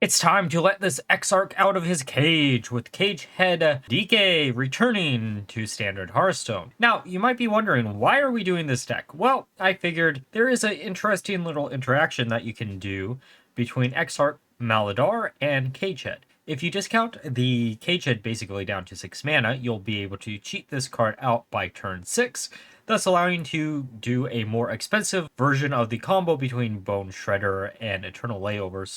It's time to let this Exarch out of his cage, with cage head DK returning to Standard Hearthstone. Now, you might be wondering, why are we doing this deck? Well, I figured there is an interesting little interaction that you can do between Exarch, Maladaar, and Cagehead. If you discount the Cagehead basically down to 6 mana, you'll be able to cheat this card out by turn 6, thus allowing you to do a more expensive version of the combo between Bone Shredder and Eternal Layover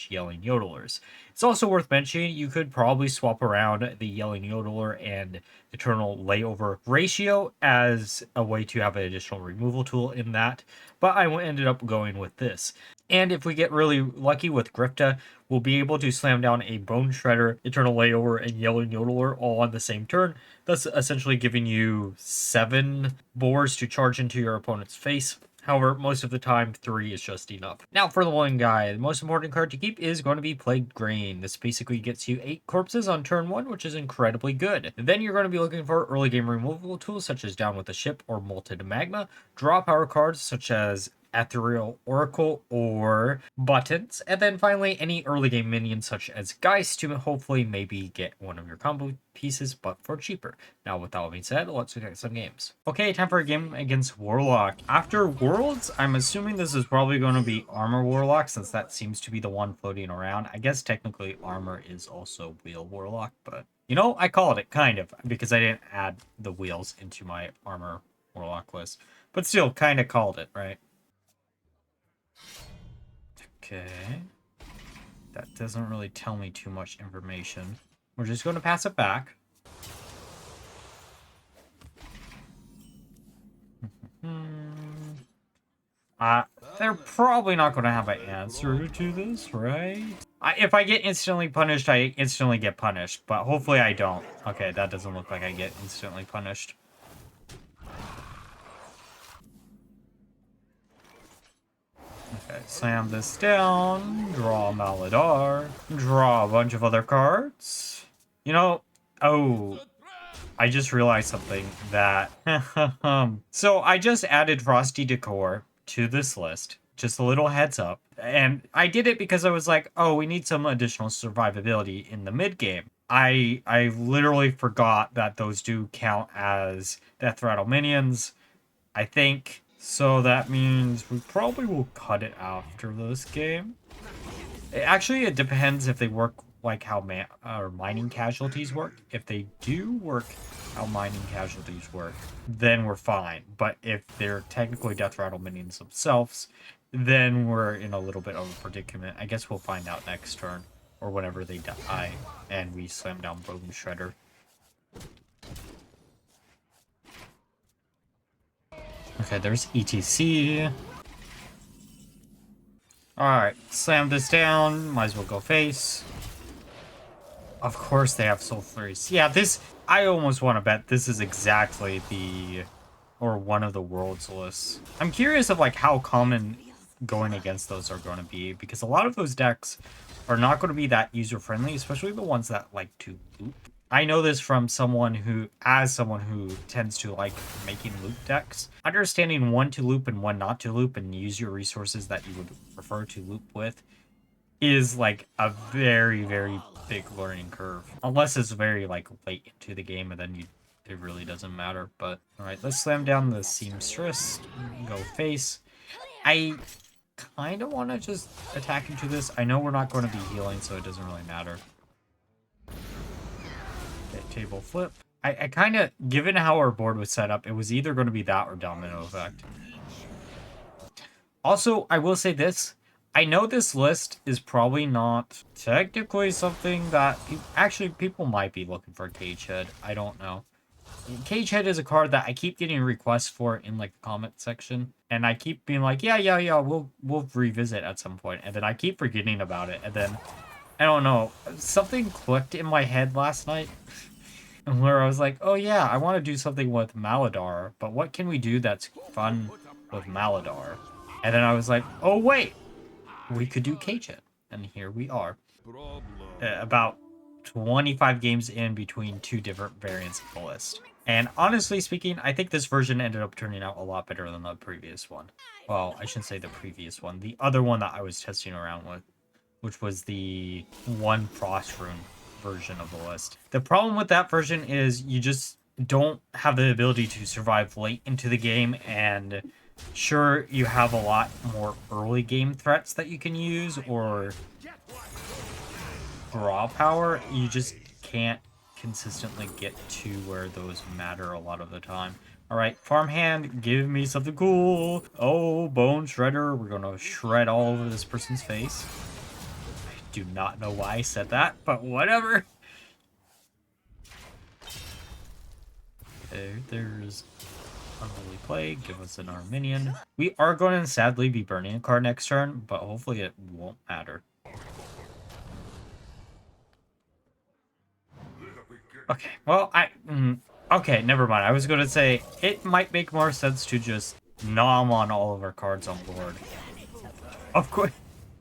/ Yelling Yodelers. It's also worth mentioning you could probably swap around the Yelling Yodeler and Eternal Layover ratio as a way to have an additional removal tool in that, but I ended up going with this. And if we get really lucky with Grifta, we'll be able to slam down a Bone Shredder, Eternal Layover, and Yelling Yodeler all on the same turn. That's essentially giving you 7 boars to charge into your opponent's face. However, most of the time, 3 is just enough. Now, for the one guy, the most important card to keep is going to be Plagued Grain. This basically gets you 8 corpses on turn 1, which is incredibly good. Then you're going to be looking for early game removal tools such as Down with the Ship or Molten Magma, draw power cards such as Ethereal Oracle or Buttons, and then finally any early game minions such as Geist to hopefully maybe get one of your combo pieces, but for cheaper. Now, with that being said, let's look at some games. Okay, time for a game against Warlock. After Worlds, I'm assuming this is probably going to be Armor Warlock, since that seems to be the one floating around. I guess technically Armor is also Wheel Warlock, but you know, I called it, kind of, because I didn't add the wheels into my Armor Warlock list. But still, kind of called it, right? Okay, that doesn't really tell me too much information. We're just going to pass it back. They're probably not going to have an answer to this, right? If I get instantly punished, I instantly get punished, but hopefully I don't. Okay, that doesn't look like I get instantly punished. Okay, slam this down, draw Maladaar, draw a bunch of other cards. You know, oh, I just realized something that... So I just added Frosty Decor to this list. Just a little heads up. And I did it because I was like, oh, we need some additional survivability in the mid game. I literally forgot that those do count as Deathrattle minions, I think. So that means we probably will cut it after this game. Actually, it depends if they work like how mining casualties work. If they do work how mining casualties work, then we're fine. But if they're technically Deathrattle minions themselves, then we're in a little bit of a predicament. I guess we'll find out next turn, or whenever they die, and we slam down Bone Shredder. Okay, there's ETC. Alright, slam this down. Might as well go face. Of course they have Soul Flurries. Yeah, this... I almost want to bet this is exactly the... or one of the Worlds lists. I'm curious of, like, how common going against those are going to be, because a lot of those decks are not going to be that user-friendly, especially the ones that like to loop. I know this from someone who tends to like making loop decks. Understanding when to loop and when not to loop and use your resources that you would prefer to loop with is like a very, very big learning curve. Unless it's very like late into the game, and then it really doesn't matter. But all right, let's slam down the Seamstress, go face. I kind of want to just attack into this. I know we're not going to be healing, so it doesn't really matter. Okay, table flip. I kind of, given how our board was set up, it was either going to be that or Domino Effect. Also, I will say this. I know this list is probably not technically something that... people might be looking for Cagehead. I don't know. Cagehead is a card that I keep getting requests for in like the comment section, and I keep being like, yeah, we'll revisit at some point, and then I keep forgetting about it, and then I don't know, something clicked in my head last night where I was like, oh yeah, I want to do something with Maladaar, but what can we do that's fun with Maladaar? And then I was like, oh wait, we could do Cagehead, and here we are. About 25 games in between 2 different variants of the list. And honestly speaking, I think this version ended up turning out a lot better than the previous one. Well, I shouldn't say the previous one. The other one that I was testing around with. which was the one Frost Rune version of the list. The problem with that version is you just don't have the ability to survive late into the game, and sure, you have a lot more early game threats that you can use or draw power. You just can't consistently get to where those matter a lot of the time. Alright, farmhand, give me something cool. Oh, Bone Shredder. We're gonna shred all over this person's face. I do not know why I said that, but whatever. Okay, there's Unholy Plague. Give us an Arminian. We are going to sadly be burning a card next turn, but hopefully it won't matter. Okay, well, okay, never mind. I was going to say, it might make more sense to just nom on all of our cards on board. Of course,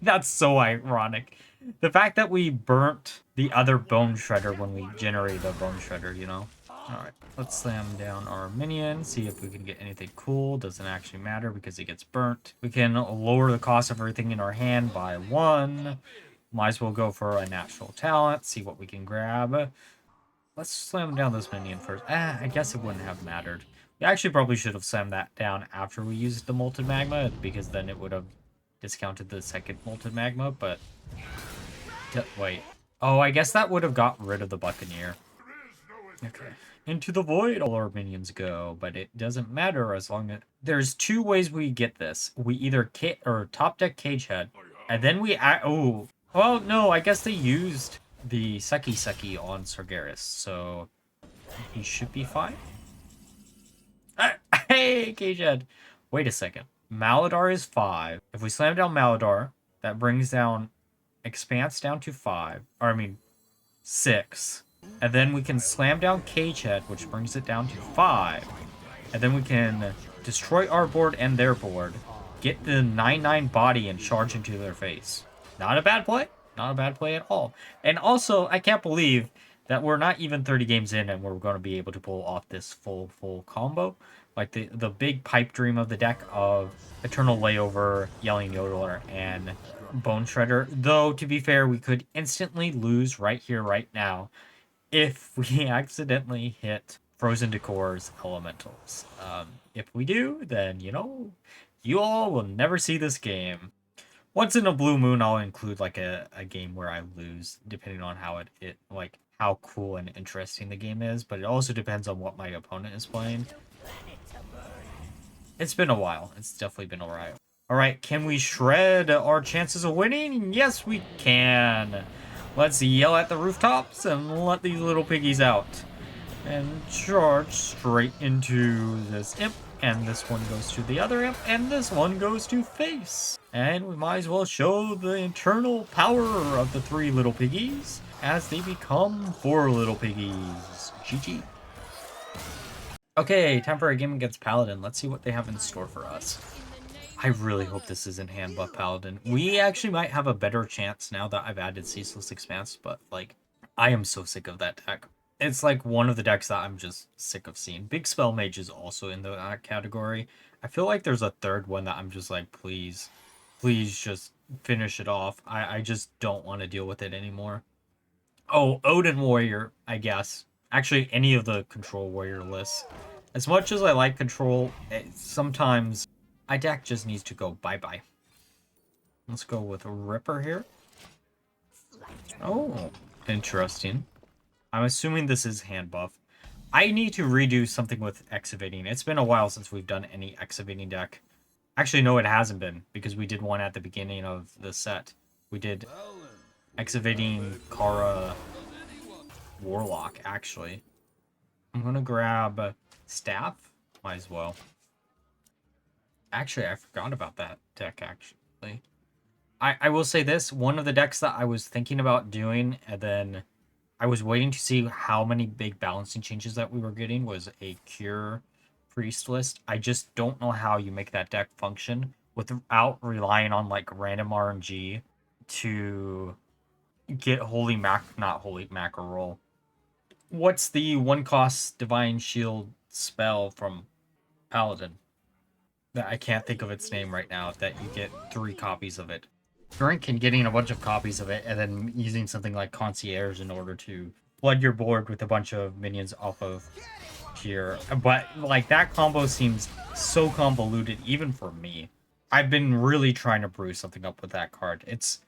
that's so ironic. The fact that we burnt the other Bone Shredder when we generated a Bone Shredder, you know? Alright, let's slam down our minion, see if we can get anything cool. Doesn't actually matter because it gets burnt. We can lower the cost of everything in our hand by 1. Might as well go for a natural talent, see what we can grab. Let's slam down this minion first. I guess it wouldn't have mattered. We actually probably should have slammed that down after we used the Molten Magma, because then it would have discounted the second Molten Magma, but... Wait. Oh, I guess that would have got rid of the Buccaneer. Okay. Into the void all our minions go, but it doesn't matter as long as... There's 2 ways we get this. We either top deck Cagehead, and then we... Oh, well, no, I guess they used the Sucky on Sargeras, so he should be fine. Hey, Cagehead! Wait a second. Maladaar is 5. If we slam down Maladaar, that brings down Expanse down to 5. Or, I mean, 6. And then we can slam down Cagehead, which brings it down to 5. And then we can destroy our board and their board, get the 9/9 body, and charge into their face. Not a bad play. Not a bad play at all. And also, I can't believe that we're not even 30 games in and we're going to be able to pull off this full combo. Like the big pipe dream of the deck of Eternal Layover, Yelling Yodeler, and Bone Shredder. Though, to be fair, we could instantly lose right here, right now, if we accidentally hit Frozen Decor's Elementals. If we do, then, you know, you all will never see this game. Once in a blue moon, I'll include like a game where I lose, depending on how like how cool and interesting the game is. But it also depends on what my opponent is playing. It's been a while. It's definitely been a while. All right, can we shred our chances of winning? Yes, we can. Let's yell at the rooftops and let these little piggies out. And charge straight into this imp. And this one goes to the other imp. And this one goes to face. And we might as well show the internal power of the 3 little piggies as they become 4 little piggies. GG. Okay, time for a game against Paladin. Let's see what they have in store for us. I really hope this isn't hand buff Paladin. We actually might have a better chance now that I've added Ceaseless Expanse, but like, I am so sick of that deck. It's like one of the decks that I'm just sick of seeing. Big Spell Mage is also in that category. I feel like there's a third one that I'm just like, please just finish it off. I just don't want to deal with it anymore. Oh, Odin Warrior, I guess. Actually, any of the Control Warrior lists. As much as I like Control, sometimes my deck just needs to go bye-bye. Let's go with Ripper here. Oh, interesting. I'm assuming this is hand buff. I need to redo something with Excavating. It's been a while since we've done any Excavating deck. Actually, no, it hasn't been, because we did one at the beginning of the set. We did Excavating Kara Warlock, actually. I'm gonna grab Staff. Might as well. Actually, I forgot about that deck, actually. I will say this. One of the decks that I was thinking about doing, and then I was waiting to see how many big balancing changes that we were getting, was a Cure Priest list. I just don't know how you make that deck function without relying on, like, random RNG to get not Holy Macro Roll. What's the 1-cost Divine Shield spell from Paladin? That I can't think of its name right now, that you get 3 copies of it. drink and getting a bunch of copies of it, and then using something like Concierge in order to flood your board with a bunch of minions off of here. But like that combo seems so convoluted even for me. I've been really trying to brew something up with that card. It's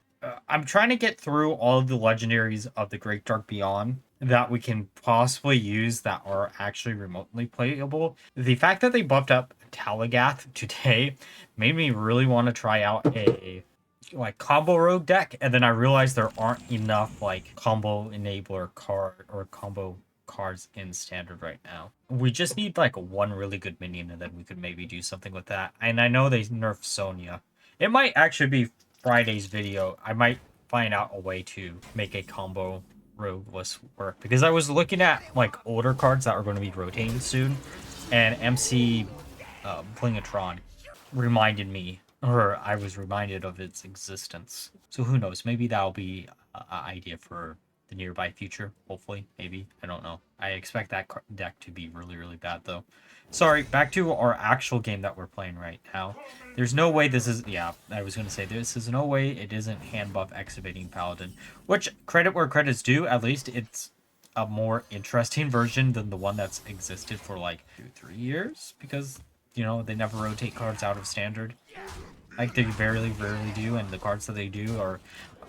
I'm trying to get through all of the legendaries of the Great Dark Beyond that we can possibly use that are actually remotely playable. The fact that they buffed up Talagath today made me really want to try out a like combo rogue deck, and then I realized there aren't enough like combo enabler card or combo cards in standard right now. We just need like one really good minion, and then we could maybe do something with that. And I know they nerfed Sonya. It might actually be Friday's video. I might find out a way to make a combo rogue list work, because I was looking at like older cards that are going to be rotating soon, and MC Blingatron reminded me, or I was reminded of its existence. So who knows? Maybe that'll be an idea for the nearby future. Hopefully, maybe. I don't know. I expect that deck to be really, really bad, though. Sorry, back to our actual game that we're playing right now. There's no way this is... Yeah, I was going to say, this is no way it isn't hand buff excavating Paladin. Which, credit where credit's due, at least it's a more interesting version than the one that's existed for like 2-3 years. Because, you know, they never rotate cards out of standard. Like, they rarely do, and the cards that they do are...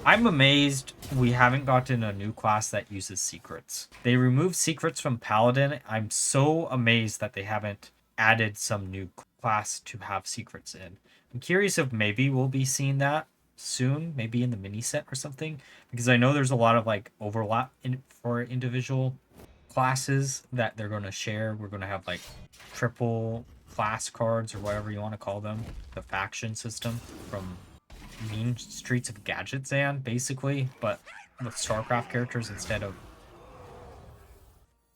I'm amazed we haven't gotten a new class that uses secrets. They removed secrets from Paladin. I'm so amazed that they haven't added some new class to have secrets in. I'm curious if maybe we'll be seeing that soon, maybe in the mini set or something, because I know there's a lot of like overlap for individual classes that they're going to share. We're going to have like triple class cards or whatever you want to call them, the faction system from Mean Streets of Gadgetzan, basically, but with StarCraft characters instead of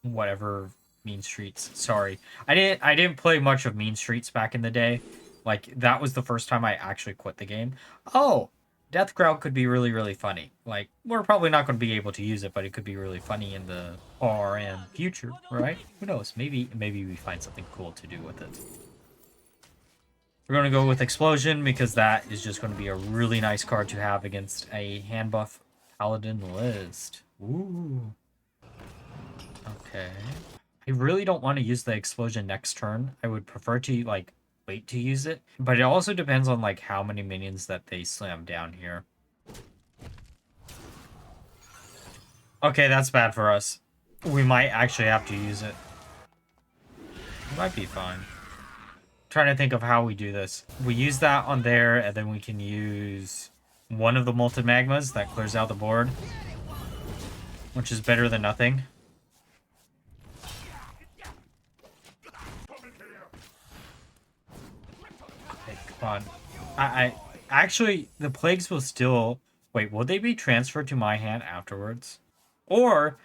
whatever Mean Streets. Sorry, I didn't play much of Mean Streets back in the day. Like, that was the first time I actually quit the game. Oh, Deathrattle could be really, really funny. Like, we're probably not going to be able to use it, but it could be really funny in the far and future, right? Who knows? Maybe we find something cool to do with it. We're going to go with Explosion, because that is just going to be a really nice card to have against a hand buff Paladin list. Ooh. Okay. I really don't want to use the Explosion next turn. I would prefer to, like, wait to use it. But it also depends on, like, how many minions that they slam down here. Okay, that's bad for us. We might actually have to use it. It might be fine. Trying to think of how we do this. We use that on there, and then we can use one of the Molten Magmas that clears out the board, which is better than nothing. Okay, come on. I actually, the plagues will still... Wait, will they be transferred to my hand afterwards? Or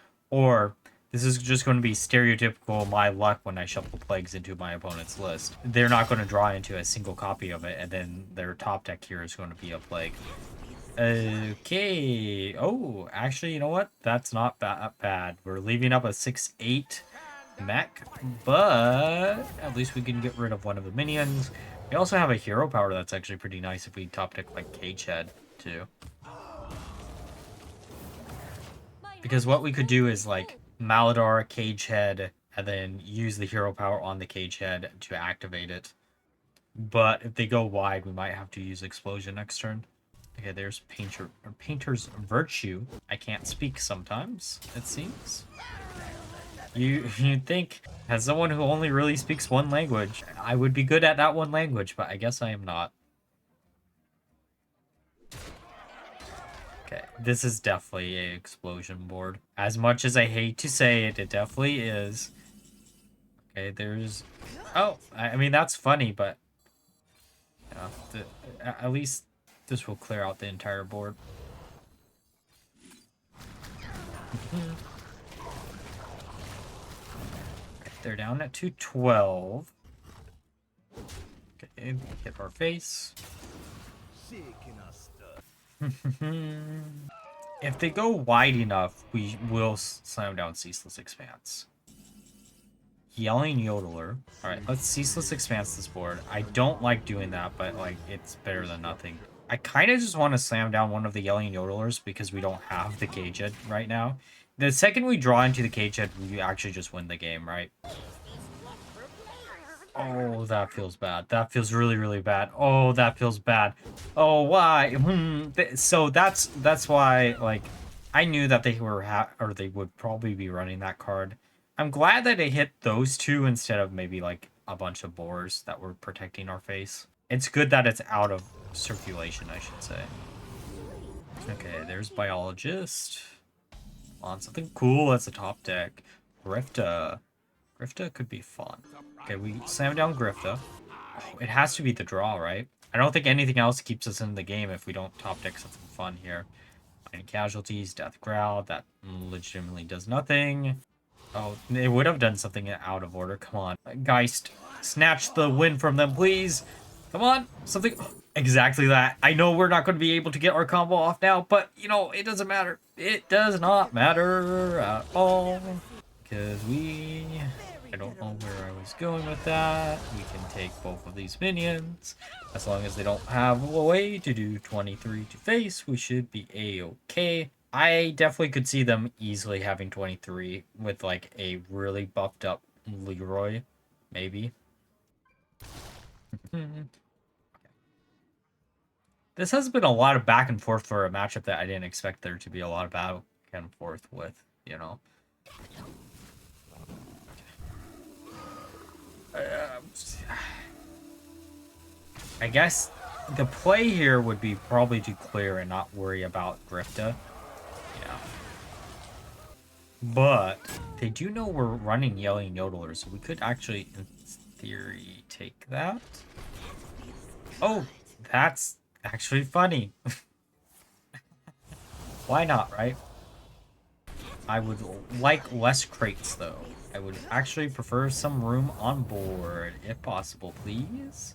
this is just going to be stereotypical my luck when I shuffle plagues into my opponent's list. They're not going to draw into a single copy of it, and then their top deck here is going to be a plague. Okay. Oh, actually, you know what? That's not bad. We're leaving up a 6/8 mech, but at least we can get rid of one of the minions. We also have a hero power that's actually pretty nice if we top deck like Cagehead too. Because what we could do is like Maladaar, Cagehead, and then use the hero power on the Cagehead to activate it. But if they go wide, we might have to use Explosion next turn. Okay, there's Painter's Virtue. I can't speak sometimes, it seems. You'd think, as someone who only really speaks one language, I would be good at that one language, but I guess I am not. Okay, this is definitely an explosion board. As much as I hate to say it, it definitely is. Okay, there's... Oh, I mean, that's funny, but... at least this will clear out the entire board. Okay, they're down at 212. Okay, hit our face. If they go wide enough, we will slam down Ceaseless Expanse. Yelling Yodeler. Alright, let's Ceaseless Expanse this board. I don't like doing that, but like it's better than nothing. I kind of just want to slam down one of the Yelling Yodelers because we don't have the cage head right now. The second we draw into the cage head, we actually just win the game, right? Oh, that feels bad. That feels really, really bad. Oh, that feels bad. Oh, why? So that's why, like, I knew that they were or they would probably be running that card. I'm glad that it hit those two instead of maybe like a bunch of boars that were protecting our face. It's good that it's out of circulation, I should say. Okay, there's Biologist. On something cool. That's a top deck. Grifta. Grifta could be fun. Okay, we slam down Grifta. Oh, it has to be the draw, right? I don't think anything else keeps us in the game if we don't top deck something fun here. Any casualties, Deathrattle, that legitimately does nothing. Oh, it would have done something out of order. Come on. Geist, snatch the win from them, please. Come on, something. Exactly that. I know we're not going to be able to get our combo off now, but, you know, it doesn't matter. It does not matter at all. Because I don't know where I was going with that. We can take both of these minions. As long as they don't have a way to do 23 to face, we should be a-okay. I definitely could see them easily having 23 with, like, a really buffed up Leroy, maybe. This has been a lot of back and forth for a matchup that I didn't expect there to be a lot of back and forth with, you know. I guess the play here would be probably to clear and not worry about Grifta. Yeah. But they do know we're running Yelling Yodelers, so we could actually, in theory, take that. Oh, that's actually funny. Why not, right? I would like less crates, though. I would actually prefer some room on board, if possible, please.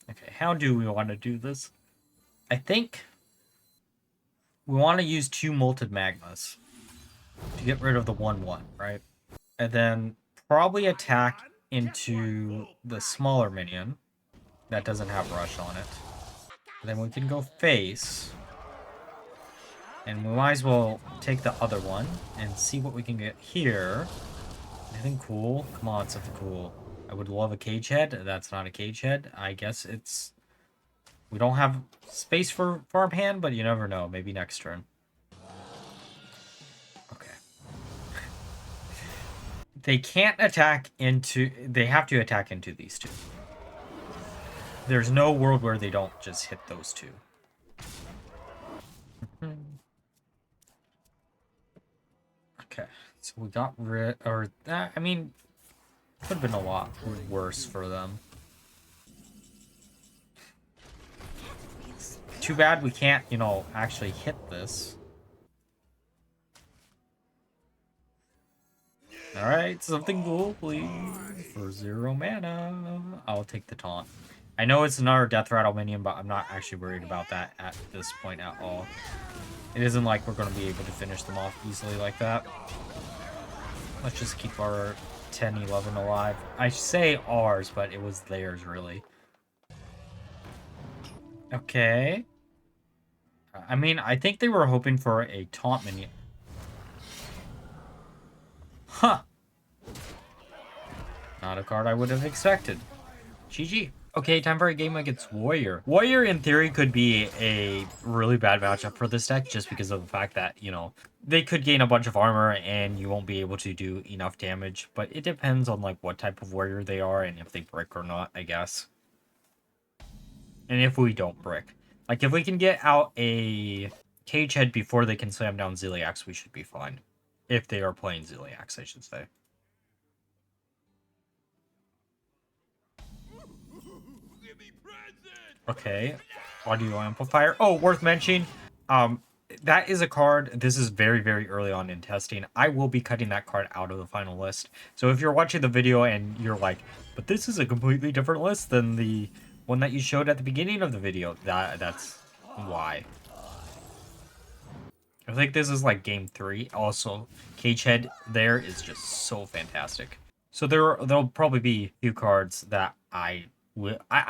Okay, how do we want to do this? I think we want to use 2 Molted Magmas to get rid of the 1/1, right? And then probably attack into the smaller minion that doesn't have Rush on it. And then we can go face. And we might as well take the other one and see what we can get here. Anything cool? Come on, something cool. I would love a cage head. That's not a cage head. I guess it's... We don't have space for farmhand, but you never know. Maybe next turn. Okay. They can't attack into... They have to attack into these two. There's no world where they don't just hit those two. Okay. So we got rid... Or, I mean... Could have been a lot worse for them. Too bad we can't, you know, actually hit this. Alright, something cool, please. For 0 mana. I'll take the taunt. I know it's another Deathrattle minion, but I'm not actually worried about that at this point at all. It isn't like we're going to be able to finish them off easily like that. Let's just keep our 10-11 alive. I say ours, but it was theirs, really. Okay. I mean, I think they were hoping for a taunt minion. Huh. Not a card I would have expected. GG. Okay, time for a game against Warrior. Warrior, in theory, could be a really bad matchup for this deck just because of the fact that, you know, they could gain a bunch of armor and you won't be able to do enough damage. But it depends on, like, what type of warrior they are and if they brick or not, I guess. And if we don't brick. Like, if we can get out a cage head before they can slam down Ziliax, we should be fine. If they are playing Ziliax, I should say. Okay, audio amplifier. Oh, worth mentioning. That is a card. This is very, very early on in testing. I will be cutting that card out of the final list. So if you're watching the video and you're like, but this is a completely different list than the one that you showed at the beginning of the video, that's why. I think this is like game 3. Also, Cagehead there is just so fantastic. So there'll probably be a few cards that I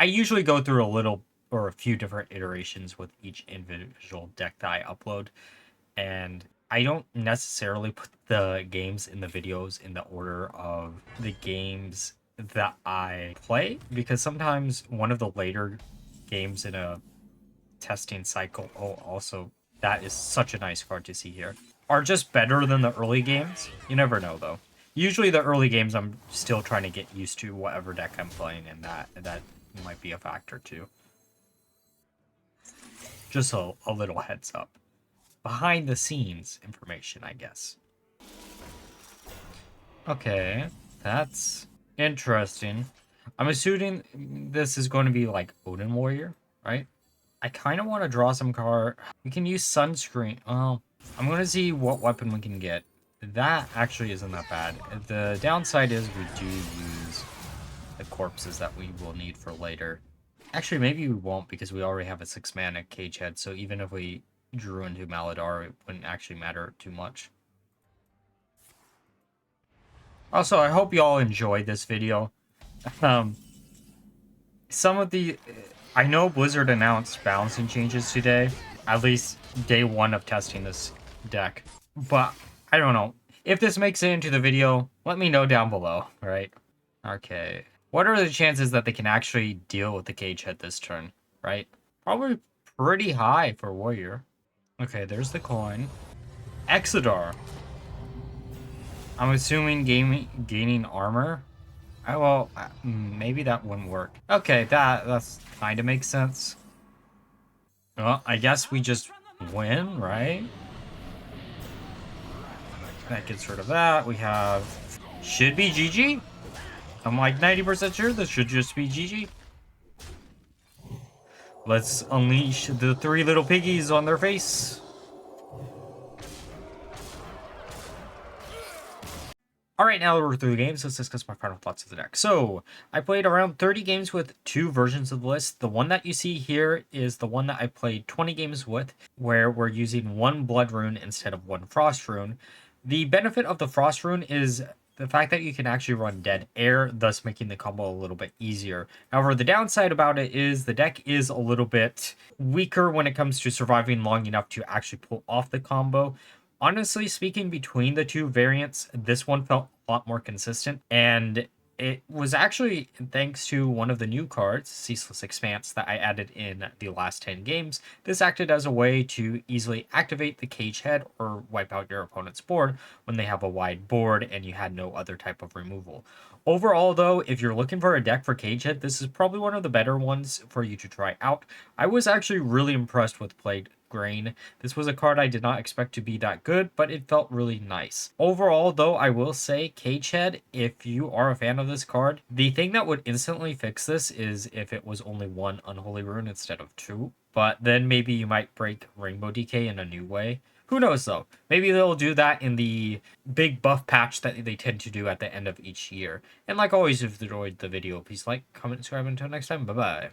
usually go through a little or a few different iterations with each individual deck that I upload. And I don't necessarily put the games in the videos in the order of the games that I play, because sometimes one of the later games in a testing cycle, oh, also, that is such a nice card to see here, are just better than the early games. You never know, though. Usually the early games, I'm still trying to get used to whatever deck I'm playing, and that might be a factor, too. Just a little heads up. Behind the scenes information, I guess. Okay, that's interesting. I'm assuming this is going to be like Odin Warrior, right? I kind of want to draw some card. We can use Sunscreen. Oh, I'm going to see what weapon we can get. That actually isn't that bad. The downside is we do use the corpses that we will need for later. Actually, maybe we won't, because we already have a 6-mana Cage Head, so even if we drew into Maladaar, it wouldn't actually matter too much. Also, I hope you all enjoyed this video. Some of the... I know Blizzard announced balancing changes today, at least day 1 of testing this deck, but I don't know. If this makes it into the video, let me know down below, right? Okay. What are the chances that they can actually deal with the Cage Head this turn, right? Probably pretty high for Warrior. Okay, there's the coin. Exarch. I'm assuming gaining armor. Well, maybe that wouldn't work. Okay, that's kind of makes sense. Well, I guess we just win, right? That gets rid of that. We have... Should be GG. I'm like 90% sure this should just be GG. Let's unleash the 3 little piggies on their face. Alright, now that we're through the games, let's discuss my final thoughts of the deck. So, I played around 30 games with 2 versions of the list. The one that you see here is the one that I played 20 games with, where we're using 1 Blood Rune instead of 1 Frost Rune. The benefit of the Frost Rune is the fact that you can actually run Dead Air, thus making the combo a little bit easier. However, the downside about it is the deck is a little bit weaker when it comes to surviving long enough to actually pull off the combo. Honestly speaking, between the 2 variants, this one felt a lot more consistent, and it was actually thanks to one of the new cards, Ceaseless Expanse, that I added in the last 10 games. This acted as a way to easily activate the Cage Head or wipe out your opponent's board when they have a wide board and you had no other type of removal. Overall, though, if you're looking for a deck for Cage Head, this is probably one of the better ones for you to try out. I was actually really impressed with Plague Grain. This was a card I did not expect to be that good, but it felt really nice. Overall, though, I will say Cage Head, if you are a fan of this card, the thing that would instantly fix this is if it was only 1 Unholy Rune instead of 2. But then maybe you might break Rainbow Decay in a new way. Who knows, though? Maybe they'll do that in the big buff patch that they tend to do at the end of each year. And like always, if you enjoyed the video, please like, comment, subscribe, and until next time, bye-bye.